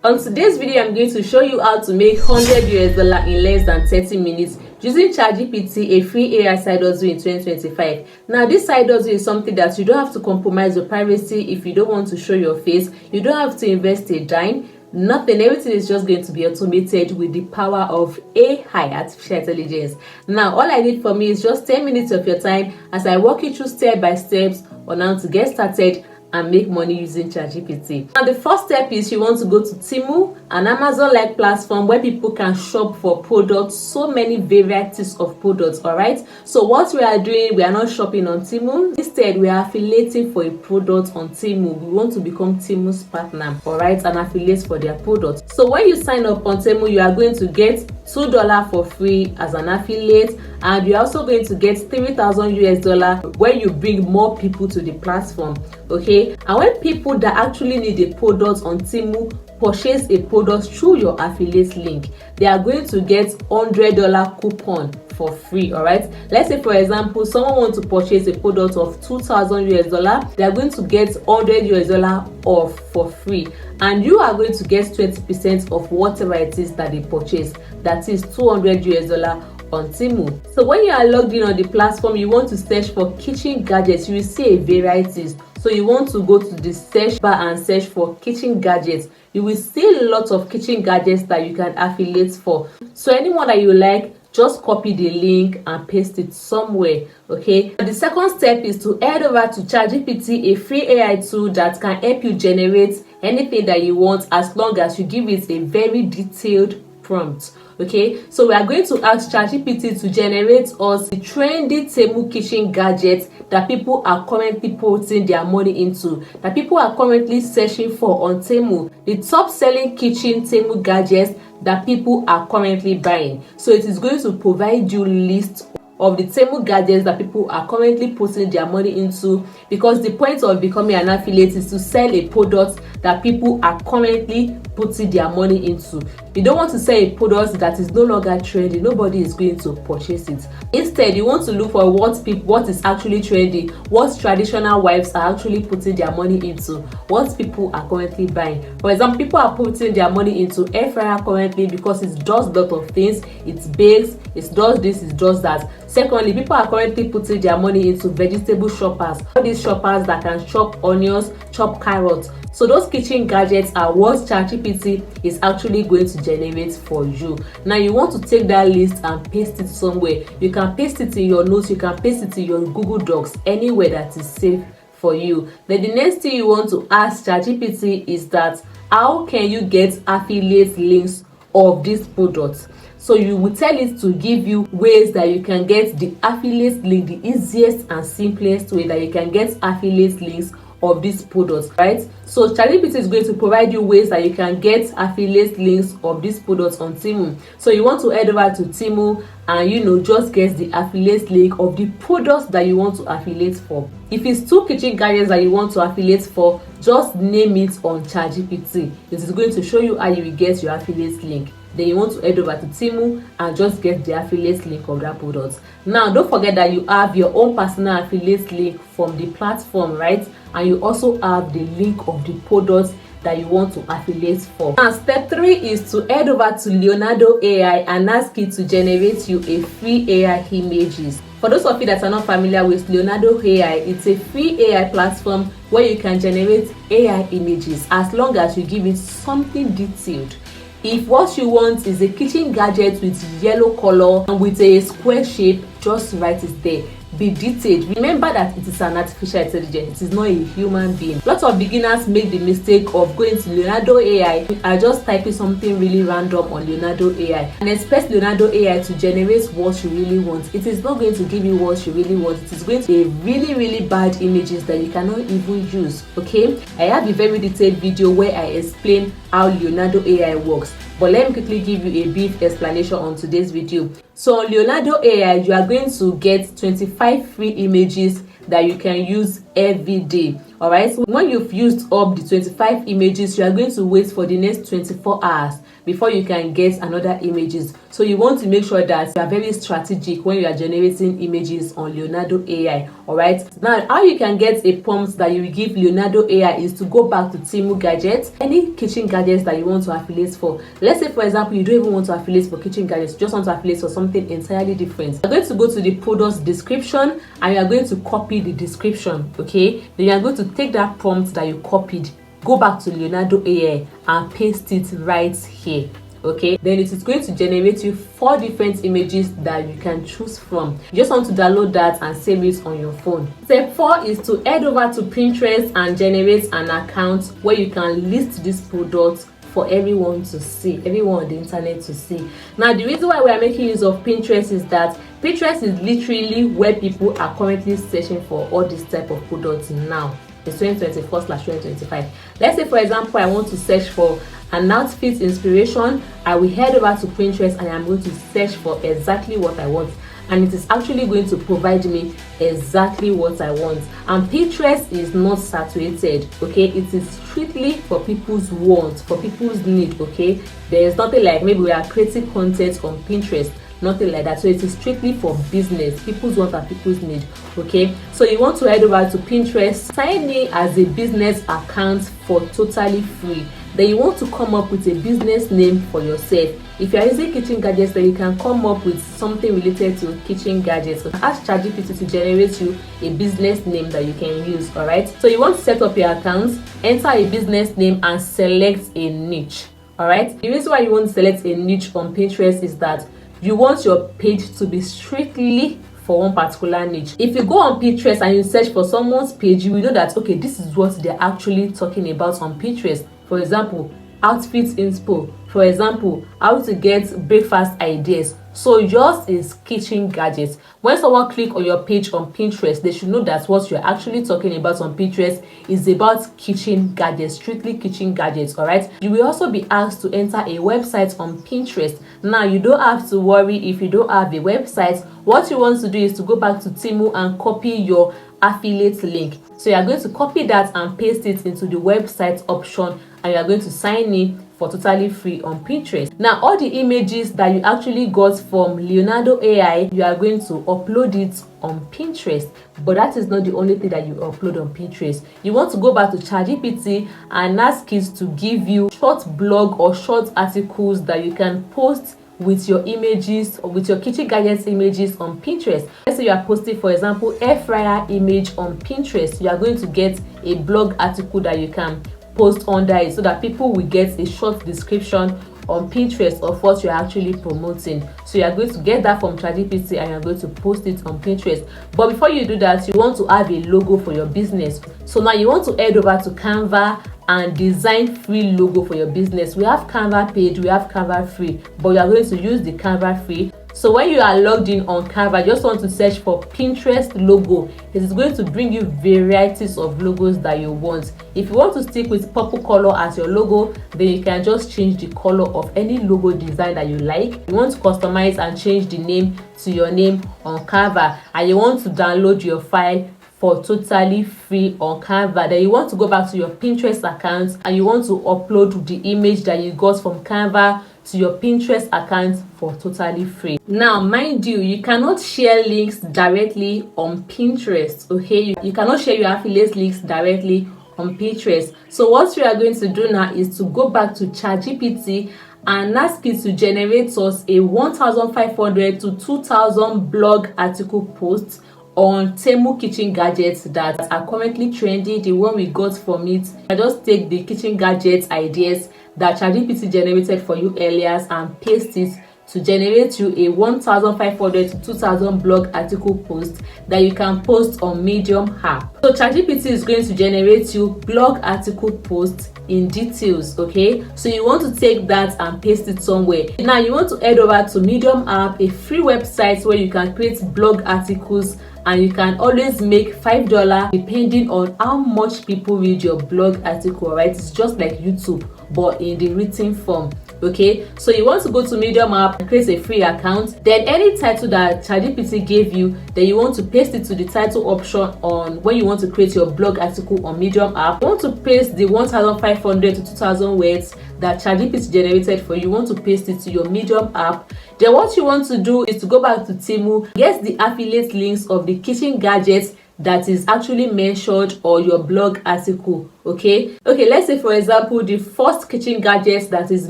On today's video, I'm going to show you how to make $100 in less than 30 minutes using ChatGPT, a free AI side hustle in 2025. Now, this side hustle is something that you don't have to compromise your privacy if you don't want to show your face. You don't have to invest a dime. Nothing. Everything is just going to be automated with the power of AI, artificial intelligence. Now, all I need for me is just 10 minutes of your time as I walk you through step by steps on how to get started and make money using ChatGPT. Now, the first step is you want to go to Temu, an Amazon-like platform where people can shop for products, so many varieties of products. All right. So what we are doing, we are not shopping on Temu. Instead, we are affiliating for a product on Temu. We want to become Temu's partner. All right, and affiliate for their products. So when you sign up on Temu, you are going to get $2 for free as an affiliate, and you're also going to get $3,000 when you bring more people to the platform. Okay, and when people that actually need a product on Temu purchase a product through your affiliate link, they are going to get $100 coupon for free. All right, let's say for example someone wants to purchase a product of $2,000, they are going to get $100 off for free, and you are going to get 20% of whatever it is that they purchase, that is $200 on Temu. So when you are logged in on the platform, you want to search for kitchen gadgets. You will see a varieties. So you want to go to the search bar and search for kitchen gadgets. You will see lots of kitchen gadgets that you can affiliate for. So anyone that you like, just copy the link and paste it somewhere. Okay, the second step is to head over to ChatGPT, a free AI tool that can help you generate anything that you want as long as you give it a very detailed prompt. Okay, so we are going to ask ChatGPT to generate us the trendy Temu kitchen gadgets that people are currently putting their money into, that people are currently searching for on Temu, the top selling kitchen Temu gadgets that people are currently buying. So it is going to provide you list of the Temu gadgets that people are currently putting their money into, because the point of becoming an affiliate is to sell a product that people are currently putting their money into. You don't want to sell a product that is no longer trendy. Nobody is going to purchase it. Instead, you want to look for what is actually trendy, what traditional wives are actually putting their money into, what people are currently buying. For example, people are putting their money into air fryer currently because it does a lot of things. It bakes, it does this, it does that. Secondly, people are currently putting their money into vegetable choppers. All these choppers that can chop onions, chop carrots. So those kitchen gadgets are what ChatGPT is actually going to generate for you. Now you want to take that list and paste it somewhere. You can paste it in your notes, you can paste it in your Google Docs, anywhere that is safe for you. Then the next thing you want to ask ChatGPT is that how can you get affiliate links of these products? So you will tell it to give you ways that you can get the affiliate link, the easiest and simplest way that you can get affiliate links of these products, right? So ChatGPT is going to provide you ways that you can get affiliate links of these products on Temu. So you want to head over to Temu and just get the affiliate link of the products that you want to affiliate for. If it's two kitchen gadgets that you want to affiliate for, just name it on ChatGPT. It is going to show you how you will get your affiliate link. Then you want to head over to Temu and just get the affiliate link of that product. Now, don't forget that you have your own personal affiliate link from the platform, right? And you also have the link of the products that you want to affiliate for. Now, step 3 is to head over to Leonardo AI and ask it to generate you a free AI images. For those of you that are not familiar with Leonardo AI, it's a free AI platform where you can generate AI images as long as you give it something detailed. If what you want is a kitchen gadget with yellow color and with a square shape, just write it there. Be detailed. Remember that it is an artificial intelligence. It is not a human being. Lots of beginners make the mistake of going to Leonardo AI and just typing something really random on Leonardo AI and expect Leonardo AI to generate what you really want. It is not going to give you what you really want. It is going to be really bad images that you cannot even use. Okay, I have a very detailed video where I explain how Leonardo AI works, but let me quickly give you a brief explanation on today's video. So on Leonardo AI, you are going to get 25 free images that you can use every day. All right, when you've used up the 25 images, you are going to wait for the next 24 hours before you can get another images. So you want to make sure that you are very strategic when you are generating images on Leonardo AI. All right, now how you can get a prompt that you will give Leonardo AI is to go back to Temu gadgets, any kitchen gadgets that you want to affiliate for. Let's say for example you don't even want to affiliate for kitchen gadgets, you just want to affiliate for something entirely different. You're going to go to the product description and you are going to copy the description. Okay, then you are going to take that prompt that you copied, go back to Leonardo AI and paste it right here. Okay, then it is going to generate you 4 different images that you can choose from. You just want to download that and save it on your phone. Step 4 is to head over to Pinterest and generate an account where you can list this product for everyone to see, everyone on the internet to see. Now the reason why we are making use of Pinterest is that Pinterest is literally where people are currently searching for all this type of products now. It's 2024/2025. Let's say for example I want to search for an outfit inspiration. I will head over to Pinterest and I'm going to search for exactly what I want, and it is actually going to provide me exactly what I want. And Pinterest is not saturated. Okay, it is strictly for people's wants, for people's need. Okay, there is nothing like maybe we are creating content on Pinterest, nothing like that. So it is strictly for business, people's want and people's need. Okay, so you want to head over to Pinterest, sign in as a business account for totally free. Then you want to come up with a business name for yourself. If you are using kitchen gadgets, then you can come up with something related to kitchen gadgets. Ask ChatGPT to generate you a business name that you can use. All right, so you want to set up your account, enter a business name and select a niche. All right, the reason why you want to select a niche on Pinterest is that you want your page to be strictly for one particular niche. If you go on Pinterest and you search for someone's page, you will know that okay, this is what they're actually talking about on Pinterest. For example, outfit inspo. For example, how to get breakfast ideas. So yours is kitchen gadgets. When someone click on your page on Pinterest, they should know that what you're actually talking about on Pinterest is about kitchen gadgets, strictly kitchen gadgets. All right, you will also be asked to enter a website on Pinterest. Now you don't have to worry if you don't have a website. What you want to do is to go back to Temu and copy your affiliate link. So you are going to copy that and paste it into the website option, and you are going to sign in for totally free on Pinterest. Now all the images that you actually got from Leonardo AI, you are going to upload it on Pinterest. But that is not the only thing that you upload on Pinterest. You want to go back to ChatGPT and ask it to give you short blog or short articles that you can post with your images or with your kitchen gadgets images on Pinterest. Let's say you are posting for example air fryer image on Pinterest. You are going to get a blog article that you can post under it so that people will get a short description on Pinterest of what you're actually promoting. So you are going to get that from ChatGPT and you're going to post it on Pinterest. But before you do that, you want to have a logo for your business. So now you want to head over to Canva and design free logo for your business. We have Canva paid, we have Canva free, but you are going to use the Canva free. So when you are logged in on Canva, just want to search for Pinterest logo. It is going to bring you varieties of logos that you want. If you want to stick with purple color as your logo, then you can just change the color of any logo design that you like. You want to customize and change the name to your name on Canva, and you want to download your file for totally free on Canva. Then you want to go back to your Pinterest account and you want to upload the image that you got from Canva to your Pinterest account for totally free. Now mind you, you cannot share links directly on Pinterest. Okay, you cannot share your affiliate links directly on Pinterest. So what we are going to do now is to go back to ChatGPT and ask it to generate us a 1,500 to 2,000 blog article posts on Temu kitchen gadgets that are currently trendy, the one we got from it. I just take the kitchen gadgets ideas that ChatGPT generated for you earlier and paste it to generate you a 1,500 to 2,000 blog article post that you can post on Medium app. So ChatGPT is going to generate you blog article posts in details. Okay, so you want to take that and paste it somewhere. Now you want to head over to Medium app, a free website where you can create blog articles, and you can always make $5 depending on how much people read your blog article. Right, it's just like YouTube but in the written form. Okay, so you want to go to Medium app and create a free account. Then any title that ChatGPT gave you, then you want to paste it to the title option on when you want to create your blog article on Medium app. You want to paste the 1,500 to 2,000 words that ChatGPT generated for you. You want to paste it to your Medium app. Then what you want to do is to go back to Temu, get the affiliate links of the kitchen gadgets that is actually mentioned on your blog article. Okay, let's say for example the first kitchen gadget that is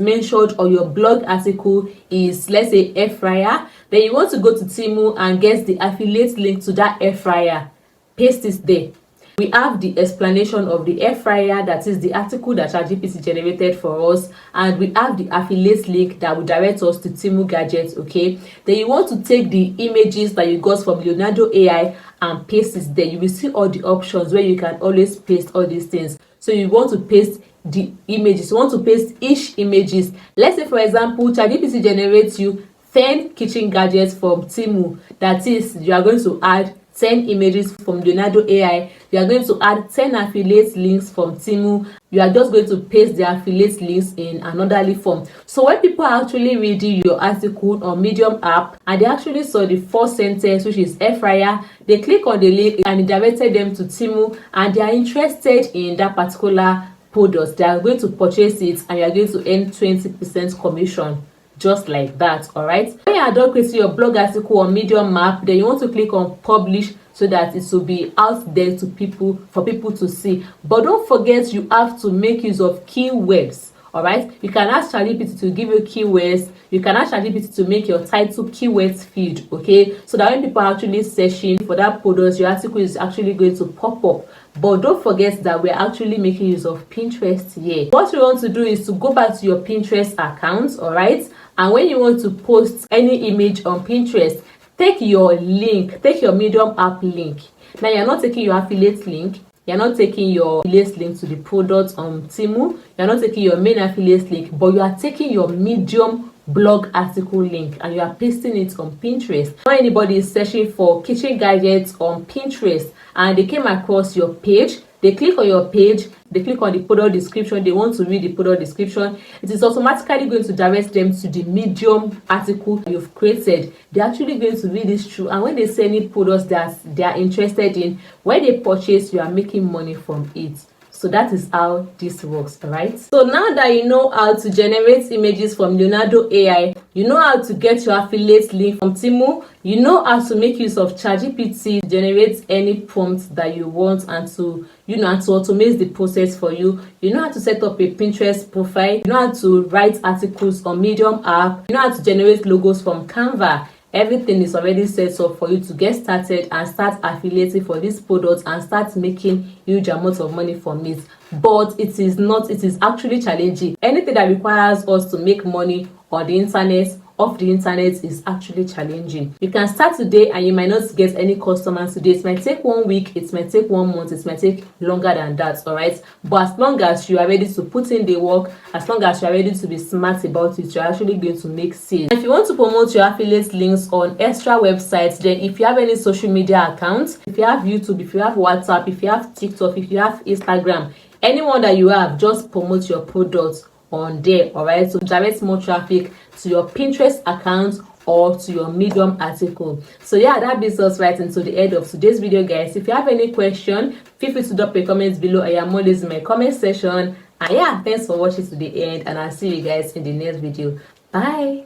mentioned on your blog article is, let's say, air fryer. Then you want to go to Temu and get the affiliate link to that air fryer, paste it there. We have the explanation of the air fryer, that is the article that ChatGPT generated for us, and we have the affiliate link that will direct us to Temu gadgets. Okay, then you want to take the images that you got from Leonardo AI and paste it there. You will see all the options where you can always paste all these things. So you want to paste the images, you want to paste each images. Let's say for example ChatGPT generates you 10 kitchen gadgets from Temu. That is, you are going to add 10 images from Leonardo AI. You are going to add 10 affiliate links from Temu. You are just going to paste the affiliate links in an orderly form. So when people are actually reading your article on Medium app and they actually saw the first sentence, which is air fryer, they click on the link and it directed them to Temu, and they are interested in that particular product. They are going to purchase it, and you are going to earn 20% commission. Just like that. All right, when you are done creating your blog article on Medium app, then you want to click on publish so that it will be out there to people, for people to see. But don't forget, you have to make use of keywords. All right, you can ask ChatGPT to give you keywords. You can ask ChatGPT to make your title keywords feed. Okay, so that when people are actually searching for that product, your article is actually going to pop up. But don't forget that we're actually making use of Pinterest here. What you want to do is to go back to your Pinterest account. All right, and when you want to post any image on Pinterest, take your link, take your Medium app link. Now you're not taking your affiliate link, you're not taking your affiliate link to the product on Temu, you're not taking your main affiliate link, but you are taking your Medium blog article link and you are pasting it on Pinterest. When anybody is searching for kitchen gadgets on Pinterest and they came across your page, they click on your page, they click on the product description, they want to read the product description, it is automatically going to direct them to the Medium article you've created. They're actually going to read this through, and when they see any products that they are interested in, when they purchase, you are making money from it. So that is how this works. All right, so now that you know how to generate images from Leonardo AI, you know how to get your affiliate link from Temu, you know how to make use of ChatGPT to generate any prompts that you want, and to to automate the process for you. You know how to set up a Pinterest profile, you know how to write articles on Medium app, you know how to generate logos from Canva. Everything is already set up for you to get started and start affiliating for this product and start making huge amounts of money from it. But it is actually challenging. Anything that requires us to make money on the internet, off the internet, is actually challenging. You can start today and you might not get any customers today. It might take 1 week, it might take 1 month, it might take longer than that. All right, but as long as you are ready to put in the work, as long as you are ready to be smart about it, you're actually going to make sales. If you want to promote your affiliate links on extra websites, then if you have any social media accounts, if you have YouTube, if you have WhatsApp, if you have TikTok, if you have Instagram, anyone that you have, just promote your products on there. All right, so direct more traffic to your Pinterest account or to your Medium article. So yeah, that brings us right into the end of today's video, guys. If you have any question, feel free to drop a comment below. I am always in my comment section. And yeah, thanks for watching to the end, and I'll see you guys in the next video. Bye.